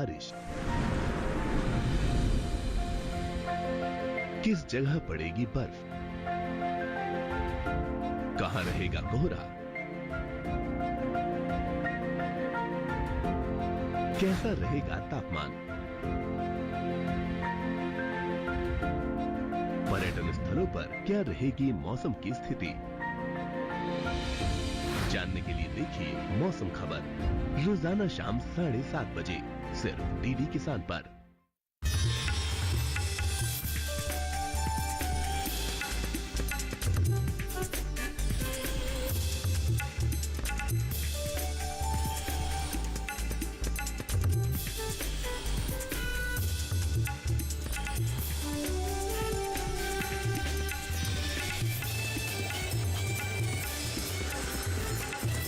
बारिश, किस जगह पड़ेगी बर्फ, कहां रहेगा कोहरा, कैसा रहेगा तापमान, पर्यटन स्थलों पर क्या रहेगी मौसम की स्थिति। जानने के लिए देखिए मौसम खबर रोजाना शाम 7:30 बजे सिर्फ डीडी किसान पर।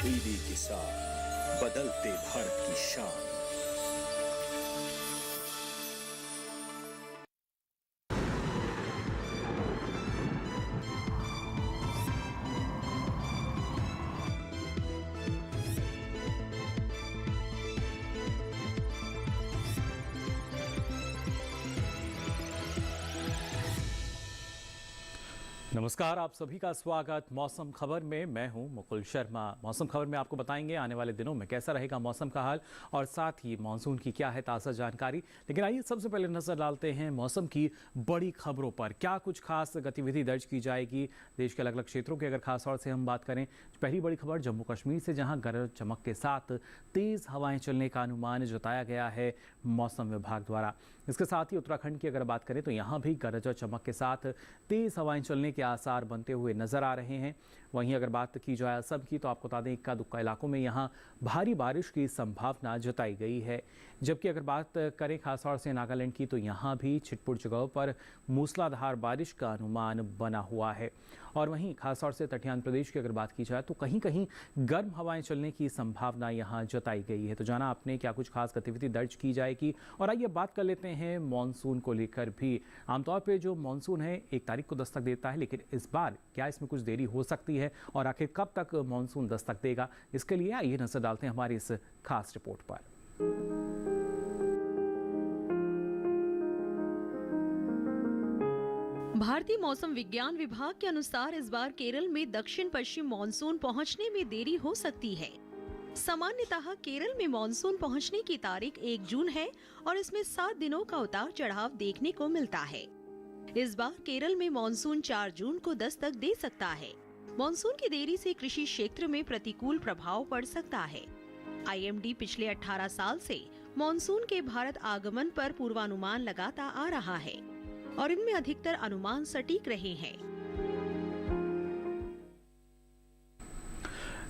डीडी किसान, बदलते भारत की शान। नमस्कार, आप सभी का स्वागत मौसम खबर में। मैं हूं मुकुल शर्मा। मौसम खबर में आपको बताएंगे आने वाले दिनों में कैसा रहेगा मौसम का हाल और साथ ही मानसून की क्या है ताज़ा जानकारी। लेकिन आइए सबसे पहले नजर डालते हैं मौसम की बड़ी खबरों पर। क्या कुछ खास गतिविधि दर्ज की जाएगी देश के अलग अलग क्षेत्रों की, अगर खास तौर से हम बात करें। पहली बड़ी खबर जम्मू कश्मीर से, जहां गरज चमक के साथ तेज हवाएं चलने का अनुमान जताया गया है मौसम विभाग द्वारा। इसके साथ ही उत्तराखंड की अगर बात करें तो यहाँ भी गरज और चमक के साथ तेज हवाएं चलने के आसार बनते हुए नजर आ रहे हैं। वहीं अगर बात की जाए असम की तो आपको बता दें इक्का दुक्का इलाकों में यहाँ भारी बारिश की संभावना जताई गई है। जबकि अगर बात करें खासतौर से नागालैंड की तो यहाँ भी छिटपुट जगहों पर मूसलाधार बारिश का अनुमान बना हुआ है। और वहीं खासतौर से तटियान प्रदेश की अगर बात की जाए तो कहीं कहीं गर्म हवाएं चलने की संभावना यहाँ जताई गई है। तो जाना आपने क्या कुछ खास गतिविधि दर्ज की जाएगी। और आइए बात कर लेते हैं मानसून को लेकर भी। आमतौर पर जो मानसून है 1 तारीख को दस्तक देता है, लेकिन इस बार क्या इसमें कुछ देरी हो सकती है और आखिर कब तक मानसून दस्तक देगा, इसके लिए आइए नजर डालते हैं हमारी इस खास रिपोर्ट पर। भारतीय मौसम विज्ञान विभाग के अनुसार इस बार केरल में दक्षिण पश्चिम मानसून पहुंचने में देरी हो सकती है। सामान्यतः केरल में मानसून पहुंचने की तारीख 1 जून है और इसमें 7 दिनों का उतार चढ़ाव देखने को मिलता है। इस बार केरल में मानसून 4 जून को दस्तक दे सकता है। मानसून की देरी से कृषि क्षेत्र में प्रतिकूल प्रभाव पड़ सकता है। IMD पिछले 18 साल से मानसून के भारत आगमन पर पूर्वानुमान लगाता आ रहा है और इनमें अधिकतर अनुमान सटीक रहे हैं।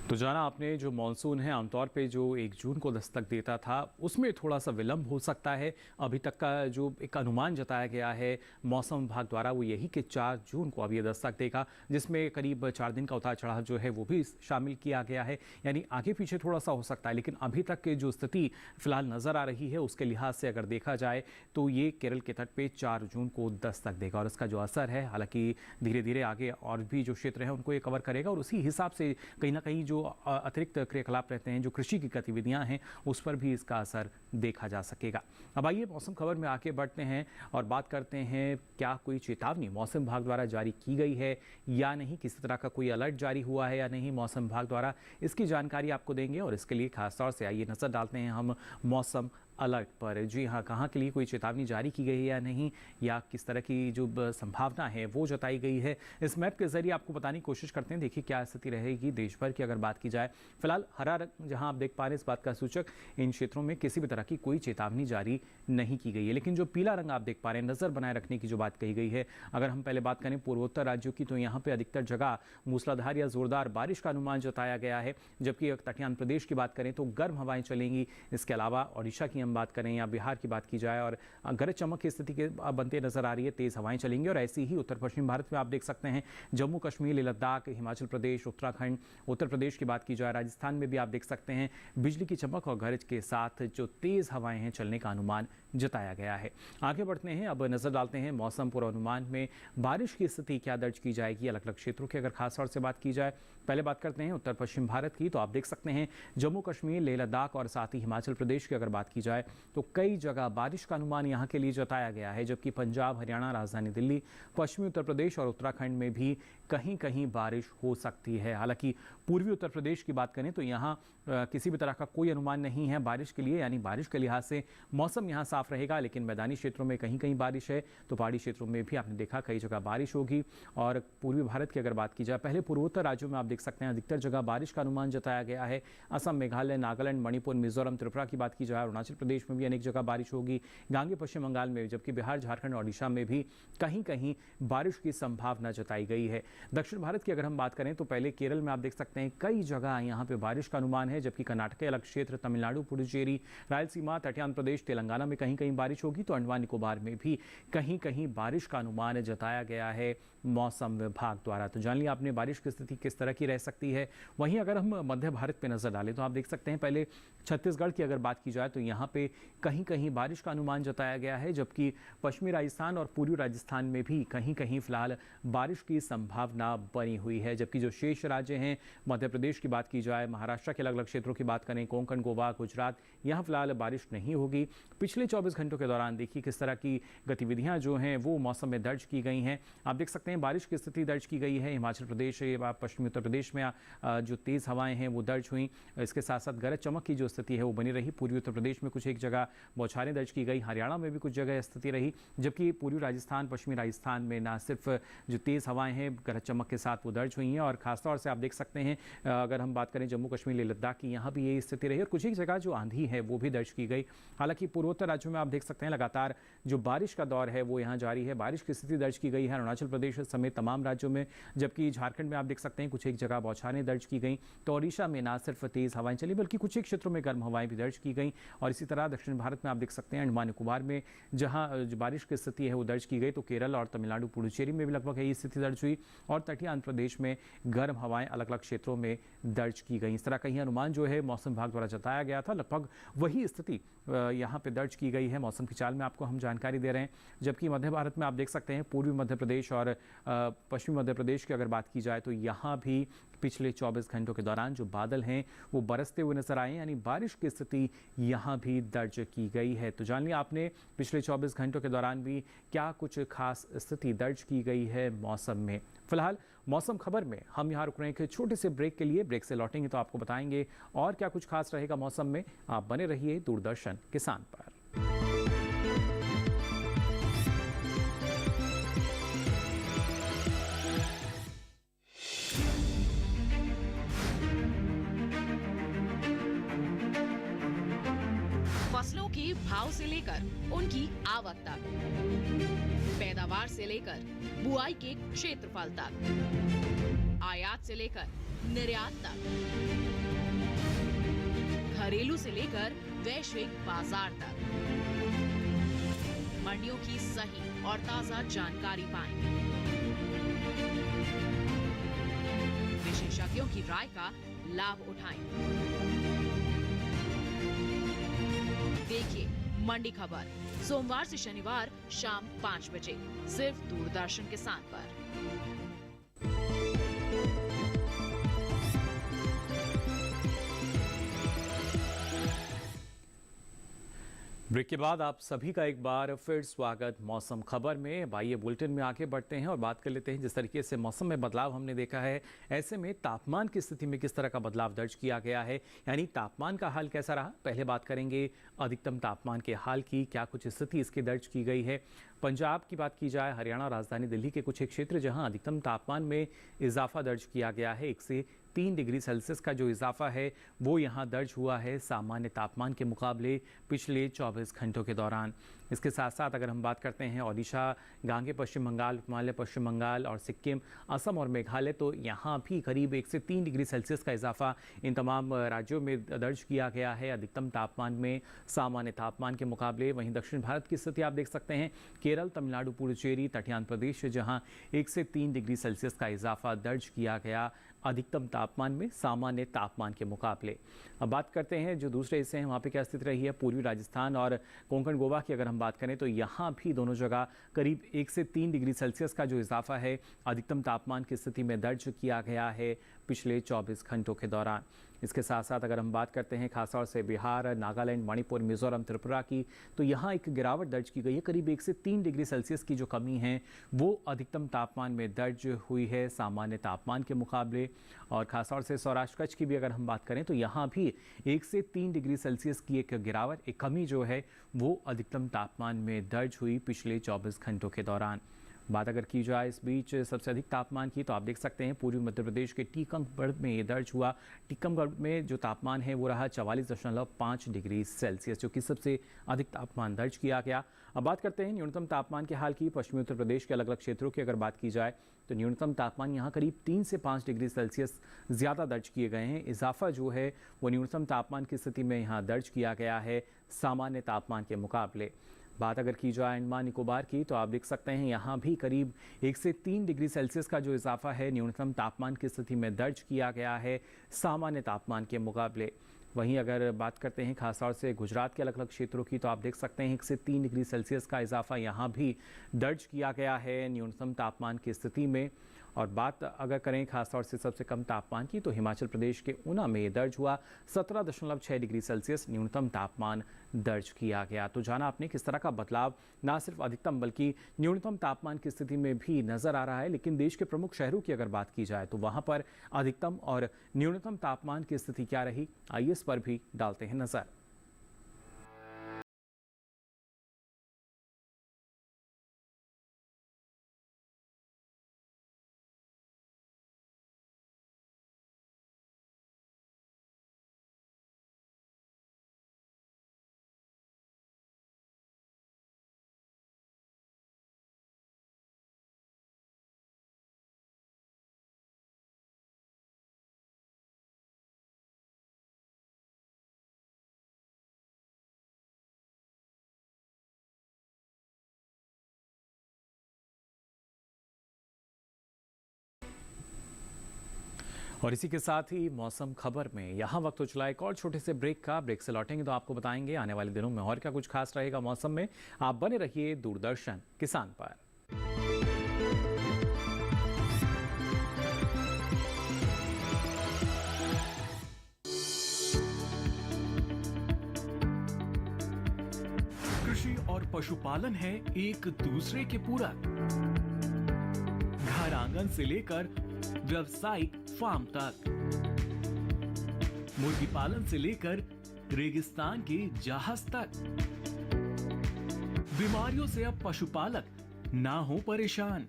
तो जाना आपने जो मानसून है आमतौर पे जो 1 जून को दस्तक देता था उसमें थोड़ा सा विलंब हो सकता है। अभी तक का जो एक अनुमान जताया गया है मौसम विभाग द्वारा वो यही कि 4 जून को अब ये दस्तक देगा, जिसमें करीब 4 दिन का उतार चढ़ाव जो है वो भी शामिल किया गया है। यानी आगे पीछे थोड़ा सा हो सकता है, लेकिन अभी तक की जो स्थिति फिलहाल नज़र आ रही है उसके लिहाज से अगर देखा जाए तो ये केरल के तट पर 4 जून को दस्तक देगा। और इसका जो असर है हालांकि धीरे धीरे आगे और भी जो क्षेत्र हैं उनको ये कवर करेगा और उसी हिसाब से कहीं ना कहीं जो अतिरिक्त क्रियाकलाप रहते हैं, जो कृषि की गतिविधियां हैं, उस पर भी इसका असर देखा जा सकेगा। अब आइए मौसम खबर में आगे बढ़ते हैं और बात करते हैं क्या कोई चेतावनी मौसम विभाग द्वारा जारी की गई है या नहीं, किसी तरह का कोई अलर्ट जारी हुआ है या नहीं मौसम विभाग द्वारा, इसकी जानकारी आपको देंगे। और इसके लिए खासतौर से आइए नजर डालते हैं हम मौसम अलर्ट पर। जी हाँ, कहाँ के लिए कोई चेतावनी जारी की गई है या नहीं, या किस तरह की जो संभावना है वो जताई गई है, इस मैप के जरिए आपको बताने की कोशिश करते हैं। देखिए क्या स्थिति रहेगी देश भर की अगर बात की जाए। फिलहाल हरा रंग जहां आप देख पा रहे हैं इस बात का सूचक, इन क्षेत्रों में किसी भी तरह की कोई चेतावनी जारी नहीं की गई है। लेकिन जो पीला रंग आप देख पा रहे हैं, नजर बनाए रखने की जो बात कही गई है। अगर हम पहले बात करें पूर्वोत्तर राज्यों की तो यहाँ पे अधिकतर जगह मूसलाधार या जोरदार बारिश का अनुमान जताया गया है। जबकि तटियान प्रदेश की बात करें तो गर्म हवाएं चलेंगी। इसके अलावा ओडिशा की हम बात करें या बिहार की बात की जाए और गरज चमक की स्थिति के बनते नजर आ रही है, तेज हवाएं चलेंगी। और ऐसी ही उत्तर पश्चिम भारत में आप देख सकते हैं जम्मू कश्मीर, लद्दाख, हिमाचल प्रदेश, उत्तराखंड, उत्तर प्रदेश की बात की जाए, राजस्थान में भी आप देख सकते हैं बिजली की चमक और गरज के साथ जो तेज हवाएं हैं चलने का अनुमान जताया गया है। आगे बढ़ते हैं, अब नजर डालते हैं मौसम पूर्वानुमान में बारिश की स्थिति क्या दर्ज की जाएगी अलग अलग क्षेत्रों की। अगर खास तौर से बात की जाए, पहले बात करते हैं उत्तर पश्चिम भारत की, तो आप देख सकते हैं जम्मू कश्मीर, लेह लद्दाख और साथ ही हिमाचल प्रदेश की अगर बात की जाए तो कई जगह बारिश का अनुमान यहां के लिए जताया गया है, जबकि पंजाब, हरियाणा, राजधानी दिल्ली, पश्चिमी उत्तर प्रदेश और उत्तराखंड में भी कहीं कहीं बारिश हो सकती है। हालांकि पूर्वी उत्तर प्रदेश की बात करें तो यहाँ किसी भी तरह का कोई अनुमान नहीं है बारिश के लिए, यानी बारिश के लिहाज से मौसम यहाँ साफ रहेगा, लेकिन मैदानी क्षेत्रों में कहीं कहीं बारिश है, तो पहाड़ी क्षेत्रों में भी आपने देखा कई जगह बारिश होगी। और पूर्वी भारत की अगर बात की जाए, पहले पूर्वोत्तर राज्यों में आप देख सकते हैं अधिकतर जगह बारिश का अनुमान जताया गया है। असम, मेघालय, नागालैंड, मणिपुर, मिजोरम, त्रिपुरा की बात की जाए, अरुणाचल प्रदेश में भी अनेक जगह बारिश होगी, गांगे पश्चिम बंगाल में, जबकि बिहार, झारखंड और ओडिशा में भी कहीं कहीं बारिश की संभावना जताई गई है। दक्षिण भारत की अगर हम बात करें तो पहले केरल में आप देख सकते हैं कई जगह यहाँ पे बारिश का अनुमान है, जबकि कर्नाटक के अलग क्षेत्र, तमिलनाडु, पुडुचेरी, रायलसीमा, तटीय आंध्र प्रदेश, तेलंगाना में कहीं कहीं बारिश होगी, तो अंडमान निकोबार में भी कहीं कहीं बारिश का अनुमान जताया गया है मौसम विभाग द्वारा। तो जान लिया आपने बारिश की स्थिति किस तरह की रह सकती है। वहीं अगर हम मध्य भारत पे नजर डालें तो आप देख सकते हैं पहले छत्तीसगढ़ की अगर बात की जाए तो यहाँ पे कहीं कहीं बारिश का अनुमान जताया गया है, जबकि पश्चिमी राजस्थान और पूर्वी राजस्थान में भी कहीं कहीं फिलहाल बारिश की संभावना बनी हुई है। जबकि जो शेष राज्य हैं, मध्य प्रदेश की बात की जाए, महाराष्ट्र के अलग अलग क्षेत्रों की बात करें, कोंकण, गोवा, गुजरात, यहाँ फिलहाल बारिश नहीं होगी। पिछले 24 घंटों के दौरान देखिए किस तरह की गतिविधियां जो हैं वो मौसम में दर्ज की गई हैं। आप देख सकते हैं बारिश की स्थिति दर्ज की गई है हिमाचल प्रदेश, पश्चिमी उत्तर प्रदेश में जो तेज हवाएं हैं वो दर्ज हुई। इसके साथ साथ गरज चमक की जो स्थिति है वो बनी रही। पूर्वी उत्तर प्रदेश में कुछ एक जगह बौछारें दर्ज की गई, हरियाणा में भी कुछ जगह स्थिति रही, जबकि पूर्वी राजस्थान, पश्चिमी राजस्थान में ना सिर्फ जो तेज हवाएं हैं गरज चमक के साथ वो दर्ज हुई हैं, और खासतौर से आप देख सकते हैं अगर हम बात करें जम्मू कश्मीर, लेह लद्दाख की, यहाँ भी ये स्थिति रही और कुछ एक जगह जो आंधी है वो भी दर्ज की गई। हालांकि पूर्वोत्तर राज्यों में आप देख सकते हैं लगातार जो बारिश का दौर है वो यहाँ जारी है। बारिश की स्थिति दर्ज की गई है अरुणाचल प्रदेश समेत तमाम राज्यों में, जबकि झारखंड में आप देख सकते हैं कुछ एक जगह बौछारें दर्ज की गई। तो ओडिशा में ना सिर्फ तेज हवाएं चली बल्कि कुछ एक क्षेत्रों में गर्म हवाएं भी दर्ज की गई। और इसी तरह दक्षिण भारत में आप देख सकते हैं अंडमान निकोबार में जहां बारिश की स्थिति है वो दर्ज की गई, तो केरल और तमिलनाडु, पुडुचेरी में भी लगभग यही स्थिति दर्ज हुई, और तटीय आंध्र प्रदेश में गर्म हवाएं अलग अलग क्षेत्रों में दर्ज की गई। इस तरह का ही अनुमान जो है मौसम विभाग द्वारा जताया गया था, लगभग वही स्थिति यहाँ पे दर्ज की गई है। मौसम की चाल में आपको हम जानकारी दे रहे हैं। जबकि मध्य भारत में आप देख सकते हैं पूर्वी मध्य प्रदेश और पश्चिमी मध्य प्रदेश की अगर बात की जाए तो यहाँ भी पिछले 24 घंटों के दौरान जो बादल हैं वो बरसते हुए नजर आए, यानी बारिश की स्थिति यहाँ भी दर्ज की गई है। तो जान लिया आपने पिछले 24 घंटों के दौरान भी क्या कुछ खास स्थिति दर्ज की गई है मौसम में। फिलहाल मौसम खबर में हम यहाँ रुक रहे हैं छोटे से ब्रेक के लिए। ब्रेक से लौटेंगे तो आपको बताएंगे और क्या कुछ खास रहेगा मौसम में। आप बने रहिए दूरदर्शन किसान पर। फसलों के भाव से लेकर उनकी आवक तक, पैदावार से लेकर बुआई के क्षेत्रफल तक, आयात से लेकर निर्यात तक, घरेलू से लेकर वैश्विक बाजार तक, मंडियों की सही और ताजा जानकारी पाएं। विशेषज्ञों की राय का लाभ उठाएं। देखिए मंडी खबर सोमवार से शनिवार शाम 5 बजे सिर्फ दूरदर्शन किसान पर। ब्रेक के बाद आप सभी का एक बार फिर स्वागत मौसम खबर में। आइए बुलेटिन में आगे बढ़ते हैं और बात कर लेते हैं जिस तरीके से मौसम में बदलाव हमने देखा है, ऐसे में तापमान की स्थिति में किस तरह का बदलाव दर्ज किया गया है, यानी तापमान का हाल कैसा रहा। पहले बात करेंगे अधिकतम तापमान के हाल की, क्या कुछ स्थिति इसकी दर्ज की गई है। पंजाब की बात की जाए, हरियाणा, राजधानी दिल्ली के कुछ एक क्षेत्र जहां अधिकतम तापमान में इजाफा दर्ज किया गया है। 1 से 3 डिग्री सेल्सियस का जो इजाफा है वो यहाँ दर्ज हुआ है सामान्य तापमान के मुकाबले पिछले 24 घंटों के दौरान। इसके साथ साथ अगर हम बात करते हैं ओडिशा, गांगे पश्चिम बंगाल, हिमालय पश्चिम बंगाल और सिक्किम, असम और मेघालय, तो यहाँ भी करीब 1 से 3 डिग्री सेल्सियस का इजाफा इन तमाम राज्यों में दर्ज किया गया है अधिकतम तापमान में सामान्य तापमान के मुकाबले। वहीं दक्षिण भारत की स्थिति आप देख सकते हैं, केरल, तमिलनाडु, पुडुचेरी, तटीय आंध्र प्रदेश, जहां 1 से 3 डिग्री सेल्सियस का इजाफा दर्ज किया गया अधिकतम तापमान में सामान्य तापमान के मुकाबले। अब बात करते हैं जो दूसरे हिस्से हैं वहाँ पे क्या स्थिति रही है। पूर्वी राजस्थान और कोंकण गोवा की अगर हम बात करें तो यहाँ भी दोनों जगह करीब 1 से 3 डिग्री सेल्सियस का जो इजाफा है अधिकतम तापमान की स्थिति में दर्ज किया गया है पिछले 24 घंटों के दौरान। इसके साथ साथ अगर हम बात करते हैं खासतौर से बिहार, नागालैंड, मणिपुर, मिजोरम, त्रिपुरा की, तो यहाँ एक गिरावट दर्ज की गई है। करीब 1 से 3 डिग्री सेल्सियस की जो कमी है वो अधिकतम तापमान में दर्ज हुई है सामान्य तापमान के मुकाबले। और खासतौर से सौराष्ट्र कच्छ की भी अगर हम बात करें तो यहाँ भी 1 से 3 डिग्री सेल्सियस की एक गिरावट, एक कमी जो है वो अधिकतम तापमान में दर्ज हुई पिछले 24 घंटों के दौरान। बात अगर की जाए इस बीच सबसे अधिक तापमान की, तो आप देख सकते हैं पूर्वी मध्य प्रदेश के टीकमगढ़ में ये दर्ज हुआ। टीकमगढ़ में जो तापमान है वो रहा 44.5 डिग्री सेल्सियस, जो कि सबसे अधिक तापमान दर्ज किया गया। अब बात करते हैं न्यूनतम तापमान के हाल की। पश्चिमी उत्तर प्रदेश के अलग अलग क्षेत्रों की अगर बात की जाए तो न्यूनतम तापमान यहाँ करीब 3 से 5 डिग्री सेल्सियस ज़्यादा दर्ज किए गए हैं। इजाफा जो है वो न्यूनतम तापमान की स्थिति में यहाँ दर्ज किया गया है सामान्य तापमान के मुकाबले। बात अगर की जाए अंडमान निकोबार की, तो आप देख सकते हैं यहाँ भी करीब 1 से 3 डिग्री सेल्सियस का जो इजाफा है न्यूनतम तापमान की स्थिति में दर्ज किया गया है सामान्य तापमान के मुकाबले। वहीं अगर बात करते हैं खासतौर से गुजरात के अलग अलग क्षेत्रों की, तो आप देख सकते हैं 1 से 3 डिग्री सेल्सियस का इजाफा यहाँ भी दर्ज किया गया है न्यूनतम तापमान की स्थिति में। और बात अगर करें खासतौर से सबसे कम तापमान की, तो हिमाचल प्रदेश के ऊना में दर्ज हुआ 17.6 डिग्री सेल्सियस न्यूनतम तापमान दर्ज किया गया। तो जाना आपने किस तरह का बदलाव ना सिर्फ अधिकतम बल्कि न्यूनतम तापमान की स्थिति में भी नजर आ रहा है। लेकिन देश के प्रमुख शहरों की अगर बात की जाए तो वहां पर अधिकतम और न्यूनतम तापमान की स्थिति क्या रही, आइए इस पर भी डालते हैं नजर। और इसी के साथ ही मौसम खबर में यहाँ वक्त हो चला एक और छोटे से ब्रेक का। ब्रेक से लौटेंगे तो आपको बताएंगे आने वाले दिनों में और क्या कुछ खास रहेगा मौसम में। आप बने रहिए दूरदर्शन किसान पर। कृषि और पशुपालन है एक दूसरे के पूरक। घर आंगन से लेकर व्यावसायिक फार्म तक, मुर्गी पालन से लेकर रेगिस्तान के जहाज तक, बीमारियों से अब पशुपालक ना हो परेशान।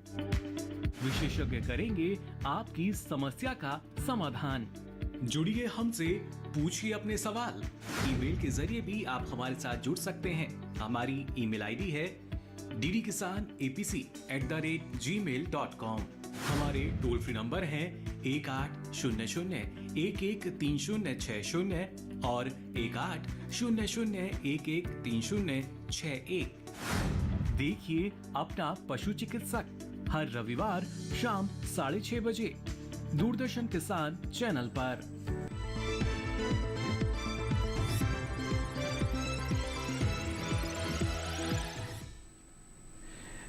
विशेषज्ञ करेंगे आपकी समस्या का समाधान। जुड़िए हमसे, पूछिए अपने सवाल। ईमेल के जरिए भी आप हमारे साथ जुड़ सकते हैं। हमारी ईमेल आईडी है ddkisanapc@gmail.com। हमारे टोल फ्री नंबर हैं 1800-113060 और 1800-113061। देखिए अपना पशु चिकित्सक हर रविवार शाम 6:30 बजे दूरदर्शन किसान चैनल पर।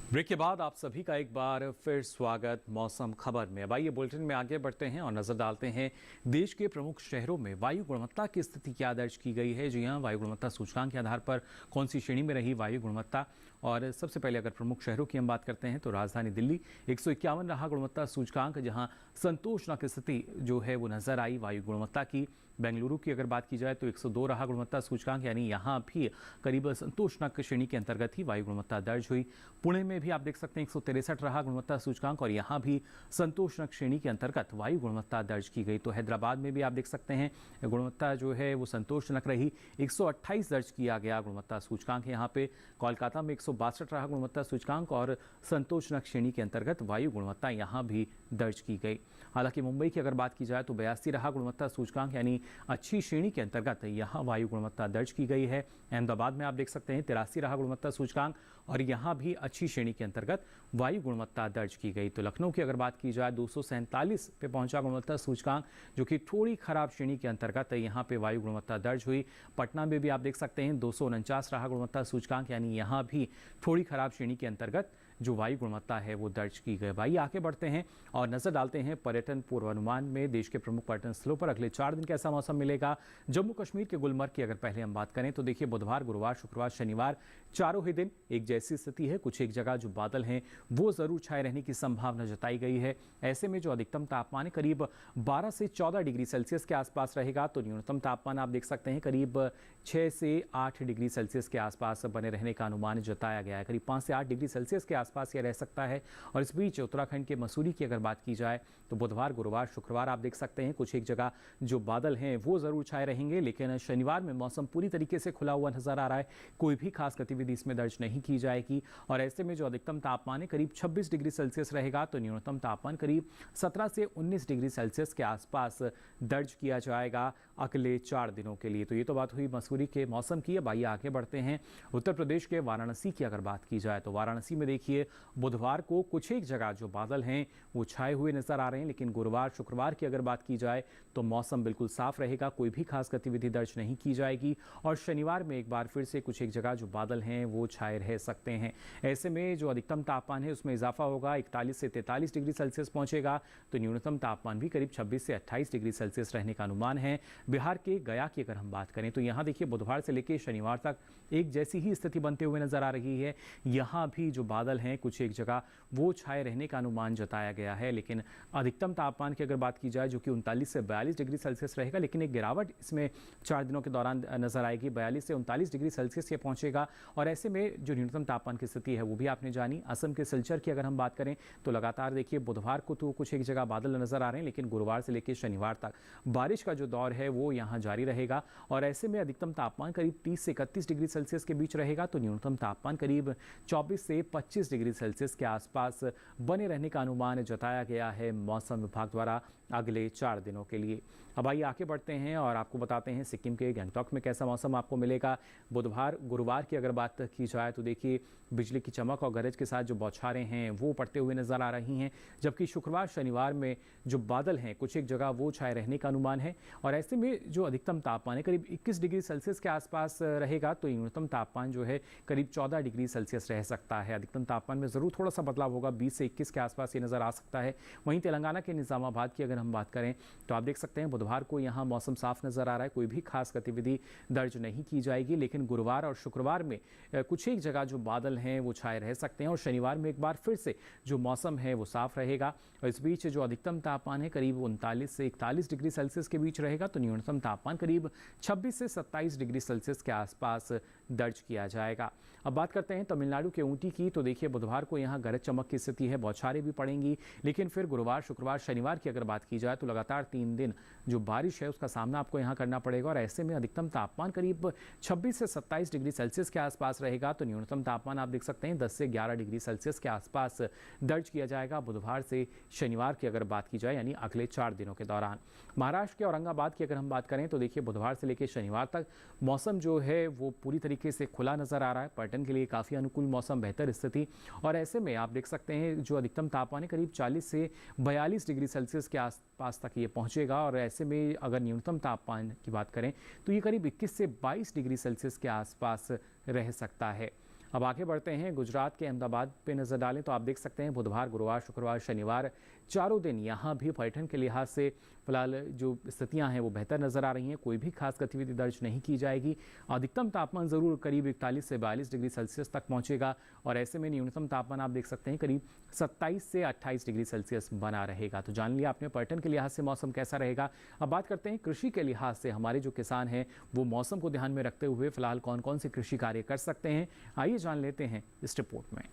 ब्रेक के बाद आप सभी का एक बार फिर स्वागत मौसम खबर में। अब आइए बुलेटिन में आगे बढ़ते हैं और नजर डालते हैं देश के प्रमुख शहरों में वायु गुणवत्ता की स्थिति क्या दर्ज की गई है। जी हां, वायु गुणवत्ता सूचकांक के आधार पर कौन सी श्रेणी में रही वायु गुणवत्ता। और सबसे पहले अगर प्रमुख शहरों की हम बात करते हैं तो राजधानी दिल्ली 151 रहा गुणवत्ता सूचकांक, जहां संतोषजनक स्थिति जो है वो नजर आई वायु गुणवत्ता की। बेंगलुरु की अगर बात की जाए तो 102 रहा गुणवत्ता सूचकांक, यानी यहाँ भी करीब संतोषजनक श्रेणी के अंतर्गत ही वायु गुणवत्ता दर्ज हुई। पुणे में भी आप देख सकते हैं 163 रहा गुणवत्ता सूचकांक और यहाँ भी संतोषजनक श्रेणी के अंतर्गत वायु गुणवत्ता दर्ज की गई। तो हैदराबाद में भी आप देख सकते हैं गुणवत्ता जो है वो संतोषजनक रही, 128 दर्ज किया गया गुणवत्ता सूचकांक यहाँ पे। कोलकाता में 162 रहा गुणवत्ता सूचकांक और संतोषजनक श्रेणी के अंतर्गत वायु गुणवत्ता यहाँ भी दर्ज की गई। हालांकि मुंबई की अगर बात की जाए तो 82 रहा गुणवत्ता सूचकांक, यानी अच्छी श्रेणी के अंतर्गत यहाँ वायु गुणवत्ता दर्ज की गई है। अहमदाबाद में आप देख सकते हैं 83 रहा गुणवत्ता सूचकांक और यहाँ भी अच्छी श्रेणी के अंतर्गत वायु गुणवत्ता दर्ज की गई। तो लखनऊ की अगर बात की जाए 247 पे पहुंचा गुणवत्ता सूचकांक, जो कि थोड़ी खराब श्रेणी के अंतर्गत यहाँ पे वायु गुणवत्ता दर्ज हुई। पटना में भी आप देख सकते हैं 249 रहा गुणवत्ता सूचकांक, यानी यहाँ भी थोड़ी खराब श्रेणी के अंतर्गत जो वायु गुणवत्ता है वो दर्ज की गई। भाई आगे बढ़ते हैं और नजर डालते हैं पर्यटन पूर्वानुमान में। देश के प्रमुख पर्यटन स्थलों पर अगले 4 दिन कैसा मौसम मिलेगा। जम्मू कश्मीर के गुलमर्ग की अगर पहले हम बात करें तो देखिए बुधवार, गुरुवार, शुक्रवार, शनिवार चारों ही दिन एक जैसी स्थिति है। कुछ एक जगह जो बादल हैं वो जरूर छाए रहने की संभावना जताई गई है। ऐसे में जो अधिकतम तापमान करीब 12 से 14 डिग्री सेल्सियस के आसपास रहेगा, तो न्यूनतम तापमान आप देख सकते हैं करीब 6 से 8 डिग्री सेल्सियस के आसपास बने रहने का अनुमान जताया गया है। करीब 5 से 8 डिग्री सेल्सियस के आसपास यह रह सकता है। और इस बीच उत्तराखंड के मसूरी की अगर बात की जाए तो बुधवार, गुरुवार, शुक्रवार आप देख सकते हैं कुछ एक जगह जो बादल हैं वो जरूर छाए रहेंगे, लेकिन शनिवार में मौसम पूरी तरीके से खुला हुआ नजर आ रहा है। कोई भी खास गतिविधि इसमें दर्ज नहीं की जाएगी और ऐसे में जो अधिकतम तापमान है करीब 26 डिग्री सेल्सियस रहेगा, तो न्यूनतम तापमान करीब 17 से 19 डिग्री सेल्सियस के आसपास दर्ज किया जाएगा अगले 4 दिनों के लिए। तो ये तो बात हुई मसूरी के मौसम की। अब आइए आगे बढ़ते हैं उत्तर प्रदेश के वाराणसी की अगर बात की जाए तो वाराणसी में देखिए बुधवार को कुछ एक जगह जो बादल हैं वो छाए हुए नजर आ रहे हैं, लेकिन गुरुवार, शुक्रवार की अगर बात की जाए तो मौसम बिल्कुल साफ रहेगा, कोई भी खास गतिविधि दर्ज नहीं की जाएगी। और शनिवार में एक बार फिर से कुछ एक जगह जो बादल हैं वो छाए रह सकते हैं। ऐसे में जो अधिकतम तापमान है उसमें इजाफा होगा, 41 से 43 डिग्री सेल्सियस पहुंचेगा, तो न्यूनतम तापमान भी करीब 26 से 28 डिग्री सेल्सियस रहने का अनुमान है। बिहार के गया की अगर हम बात करें तो यहाँ देखिए बुधवार से लेकर शनिवार तक एक जैसी ही स्थिति बनते हुए नजर आ रही है। यहाँ भी जो बादल हैं कुछ एक जगह वो छाए रहने का अनुमान जताया गया है, लेकिन अधिकतम तापमान की अगर बात की जाए जो कि 39 से 42 डिग्री सेल्सियस रहेगा, लेकिन एक गिरावट इसमें 4 दिनों के दौरान नजर आएगी, 42 से 39 डिग्री सेल्सियस ये पहुंचेगा। और ऐसे में जो न्यूनतम तापमान की स्थिति है वो भी आपने जानी। असम के सिलचर की अगर हम बात करें तो लगातार देखिए बुधवार को तो कुछ एक जगह बादल नजर आ रहे हैं, लेकिन गुरुवार से लेकर शनिवार तक बारिश का जो दौर है वो यहाँ जारी रहेगा। और ऐसे में अधिकतम तापमान करीब 30 से 31 डिग्री सेल्सियस के बीच रहेगा, तो न्यूनतम तापमान करीब 24 से 25 डिग्री सेल्सियस के आसपास बने रहने का अनुमान जताया गया है मौसम विभाग द्वारा अगले 4 दिनों के लिए। अब आइए आगे बढ़ते हैं और आपको बताते हैं सिक्किम के गंगटोक में कैसा मौसम आपको मिलेगा। बुधवार, गुरुवार की अगर बात की जाए तो देखिए बिजली की चमक और गरज के साथ जो बौछारें हैं वो पड़ते हुए नजर आ रही हैं, जबकि शुक्रवार, शनिवार में जो बादल हैं कुछ एक जगह वो छाए रहने का अनुमान है। और ऐसे में जो अधिकतम तापमान है करीब 21 डिग्री सेल्सियस के आसपास रहेगा, तो न्यूनतम तापमान जो है करीब 14 डिग्री सेल्सियस रह सकता है। अधिकतम तापमान में जरूर थोड़ा सा बदलाव होगा, 20 से 21 के आसपास ये नजर आ सकता है। वहीं तेलंगाना के निजामाबाद की अगर हम बात करें तो आप देख सकते हैं बुधवार को यहाँ मौसम साफ नजर आ रहा है, कोई भी खास गतिविधि दर्ज नहीं की जाएगी, लेकिन गुरुवार और शुक्रवार में कुछ एक जगह जो बादल हैं वो छाए रह सकते हैं और शनिवार में एक बार फिर से जो मौसम है वो साफ रहेगा। और इस बीच जो अधिकतम तापमान है करीब 39 से 41 डिग्री सेल्सियस के बीच रहेगा, तो न्यूनतम तापमान करीब 26 से 27 डिग्री सेल्सियस के आसपास दर्ज किया जाएगा। अब बात करते हैं तमिलनाडु के ऊटी की, तो देखिए बुधवार को यहाँ गरज चमक की स्थिति है, बौछारें भी पड़ेंगी, लेकिन फिर गुरुवार, शुक्रवार, शनिवार की अगर बात की जाए तो लगातार 3 दिन जो बारिश है उसका सामना आपको यहाँ करना पड़ेगा। और ऐसे में अधिकतम तापमान करीब 26 से 27 डिग्री सेल्सियस के आसपास रहेगा, तो न्यूनतम तापमान आप देख सकते हैं 10 से 11 डिग्री सेल्सियस के आसपास दर्ज किया जाएगा बुधवार से शनिवार की अगर बात की जाए, यानी अगले 4 दिनों के दौरान। महाराष्ट्र के औरंगाबाद की अगर हम बात करें तो देखिए बुधवार से लेकर शनिवार तक मौसम जो है वो पूरी तरीके से खुला नजर आ रहा है, पर्यटन के लिए काफ़ी अनुकूल मौसम, बेहतर स्थिति। और ऐसे में आप देख सकते हैं जो अधिकतम तापमान है करीब 40 से 42 डिग्री सेल्सियस के आसपास तक ये पहुंचेगा। और ऐसे में अगर न्यूनतम तापमान की बात करें तो ये करीब 21 से 22 डिग्री सेल्सियस के आसपास रह सकता है। अब आगे बढ़ते हैं, गुजरात के अहमदाबाद पे नजर डालें तो आप देख सकते हैं बुधवार, गुरुवार, शुक्रवार, शनिवार चारों दिन यहाँ भी पर्यटन के लिहाज से फिलहाल जो स्थितियां हैं वो बेहतर नजर आ रही हैं। कोई भी खास गतिविधि दर्ज नहीं की जाएगी। अधिकतम तापमान जरूर करीब 41 से 42 डिग्री सेल्सियस तक पहुंचेगा और ऐसे में न्यूनतम तापमान आप देख सकते हैं करीब 27 से 28 डिग्री सेल्सियस बना रहेगा। तो जान लिया आपने पर्यटन के लिहाज से मौसम कैसा रहेगा। अब बात करते हैं कृषि के लिहाज से, हमारे जो किसान हैं वो मौसम को ध्यान में रखते हुए फिलहाल कौन कौन से कृषि कार्य कर सकते हैं, आइए जान लेते हैं इस रिपोर्ट में।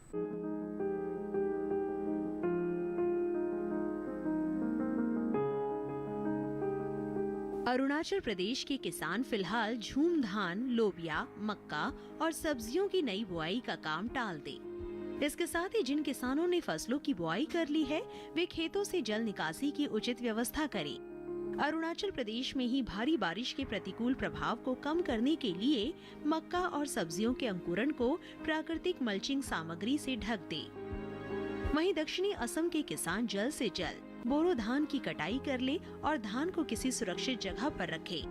अरुणाचल प्रदेश के किसान फिलहाल झूम धान, लोबिया, मक्का और सब्जियों की नई बुआई का काम टाल दे। इसके साथ ही जिन किसानों ने फसलों की बुआई कर ली है वे खेतों से जल निकासी की उचित व्यवस्था करें। अरुणाचल प्रदेश में ही भारी बारिश के प्रतिकूल प्रभाव को कम करने के लिए मक्का और सब्जियों के अंकुरण को प्राकृतिक मल्चिंग सामग्री से ढक दे। वहीं दक्षिणी असम के किसान जल्द से जल्द बोरो धान की कटाई कर ले और धान को किसी सुरक्षित जगह पर रखे।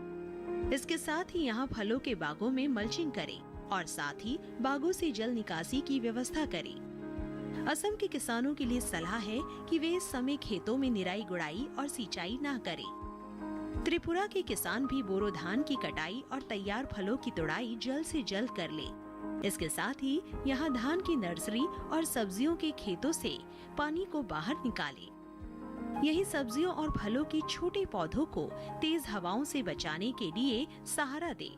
इसके साथ ही यहाँ फलों के बागों में मल्चिंग करें और साथ ही बागों से जल निकासी की व्यवस्था करें। असम के किसानों के लिए सलाह है कि वे इस समय खेतों में निराई गुड़ाई और सिंचाई न करें। त्रिपुरा के किसान भी बोरो धान की कटाई और तैयार फलों की तुड़ाई जल्द से जल्द कर ले। इसके साथ ही यहाँ धान की नर्सरी और सब्जियों के खेतों से पानी को बाहर निकाले। यही सब्जियों और फलों के छोटे पौधों को तेज हवाओं से बचाने के लिए सहारा दे।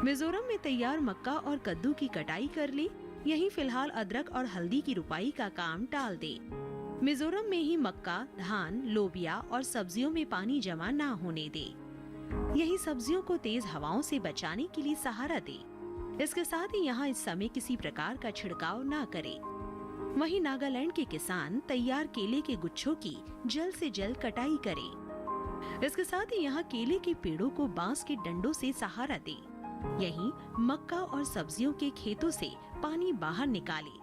मिजोरम में तैयार मक्का और कद्दू की कटाई कर ले। यही फिलहाल अदरक और हल्दी की रुपाई का काम टाल दे। मिजोरम में ही मक्का, धान, लोबिया और सब्जियों में पानी जमा न होने दे। यही सब्जियों को तेज हवाओं से बचाने के लिए सहारा दे। इसके साथ ही यहाँ इस समय किसी प्रकार का छिड़काव न करे। वहीं नागालैंड के किसान तैयार केले के गुच्छों की जल्द से जल्द कटाई करें। इसके साथ ही यहाँ केले के पेड़ों को बांस के डंडों से सहारा दे। यहीं मक्का और सब्जियों के खेतों से पानी बाहर निकाले।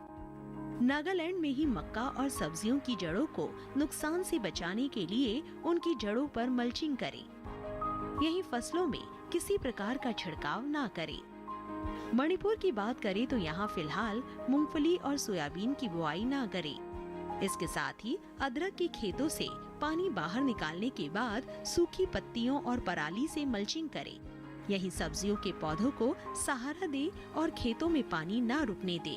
नागालैंड में ही मक्का और सब्जियों की जड़ों को नुकसान से बचाने के लिए उनकी जड़ों पर मल्चिंग करें। यहीं फसलों में किसी प्रकार का छिड़काव ना करें। मणिपुर की बात करें तो यहाँ फिलहाल मूंगफली और सोयाबीन की बुआई ना करें। इसके साथ ही अदरक के खेतों से पानी बाहर निकालने के बाद सूखी पत्तियों और पराली से मल्चिंग करें। यही सब्जियों के पौधों को सहारा दे और खेतों में पानी ना रुकने दे।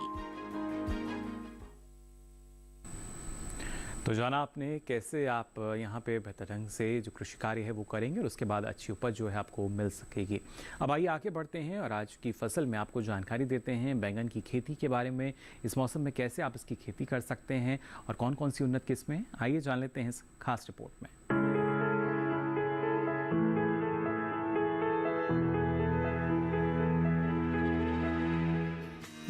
तो जाना आपने कैसे आप यहाँ पे बेहतर ढंग से जो कृषि कार्य है वो करेंगे और उसके बाद अच्छी उपज जो है आपको मिल सकेगी। अब आइए आगे बढ़ते हैं और आज की फसल में आपको जानकारी देते हैं बैंगन की खेती के बारे में। इस मौसम में कैसे आप इसकी खेती कर सकते हैं और कौन कौन सी उन्नत किस्में, आइए जान लेते हैं इस खास रिपोर्ट में।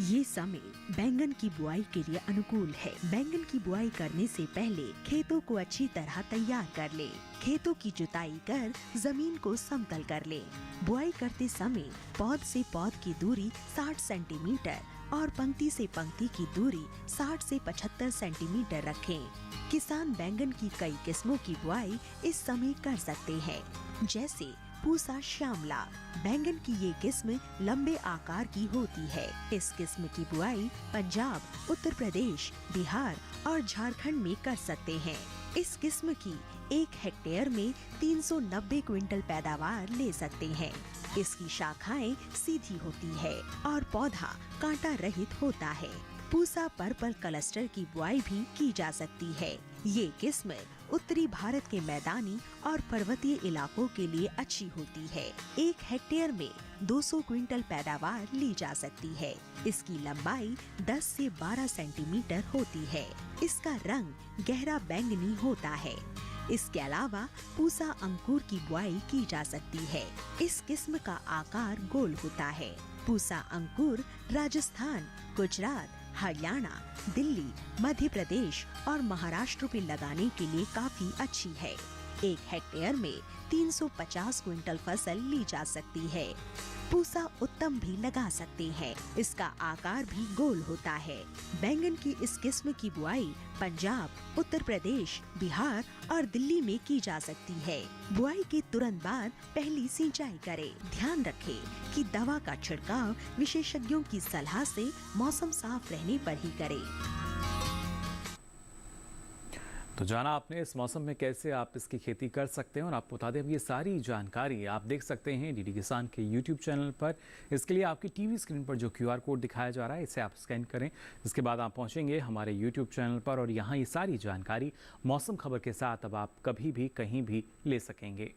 ये समय बैंगन की बुआई के लिए अनुकूल है। बैंगन की बुआई करने से पहले खेतों को अच्छी तरह तैयार कर ले। खेतों की जुताई कर जमीन को समतल कर ले। बुआई करते समय पौध से पौध की दूरी 60 सेंटीमीटर और पंक्ति से पंक्ति की दूरी 60 से 75 सेंटीमीटर रखें। किसान बैंगन की कई किस्मों की बुआई इस समय कर सकते हैं, जैसे पूसा श्यामला। बैंगन की ये किस्म लंबे आकार की होती है। इस किस्म की बुआई पंजाब, उत्तर प्रदेश, बिहार और झारखंड में कर सकते हैं। इस किस्म की 1 हेक्टेयर में 390 क्विंटल पैदावार ले सकते हैं। इसकी शाखाएं सीधी होती है और पौधा कांटा रहित होता है। पूसा पर्पल क्लस्टर की बुआई भी की जा सकती है। ये किस्म उत्तरी भारत के मैदानी और पर्वतीय इलाकों के लिए अच्छी होती है। 1 हेक्टेयर में 200 क्विंटल पैदावार ली जा सकती है। इसकी लंबाई 10 से 12 सेंटीमीटर होती है। इसका रंग गहरा बैंगनी होता है। इसके अलावा पूसा अंकुर की बुआई की जा सकती है। इस किस्म का आकार गोल होता है। पूसा अंकुर राजस्थान, गुजरात, हरियाणा, दिल्ली, मध्य प्रदेश और महाराष्ट्र में लगाने के लिए काफी अच्छी है। एक हेक्टेयर में 350 क्विंटल फसल ली जा सकती है। पूसा उत्तम भी लगा सकते हैं। इसका आकार भी गोल होता है। बैंगन की इस किस्म की बुआई पंजाब, उत्तर प्रदेश, बिहार और दिल्ली में की जा सकती है। बुआई के तुरंत बाद पहली सिंचाई करें। ध्यान रखें कि दवा का छिड़काव विशेषज्ञों की सलाह से मौसम साफ रहने पर ही करें। तो जाना आपने इस मौसम में कैसे आप इसकी खेती कर सकते हैं, और आपको बता दें अब ये सारी जानकारी आप देख सकते हैं डीडी किसान के यूट्यूब चैनल पर। इसके लिए आपकी टीवी स्क्रीन पर जो QR कोड दिखाया जा रहा है इसे आप स्कैन करें। इसके बाद आप पहुंचेंगे हमारे यूट्यूब चैनल पर और यहाँ ये सारी जानकारी मौसम खबर के साथ अब आप कभी भी कहीं भी ले सकेंगे।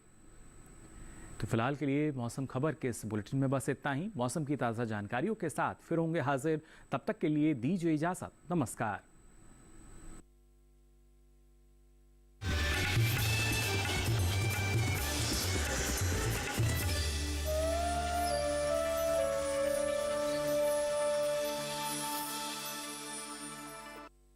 तो फिलहाल के लिए मौसम खबर के इस बुलेटिन में बस इतना ही। मौसम की ताज़ा जानकारियों के साथ फिर होंगे हाजिर, तब तक के लिए दीजिए इजाज़त। नमस्कार।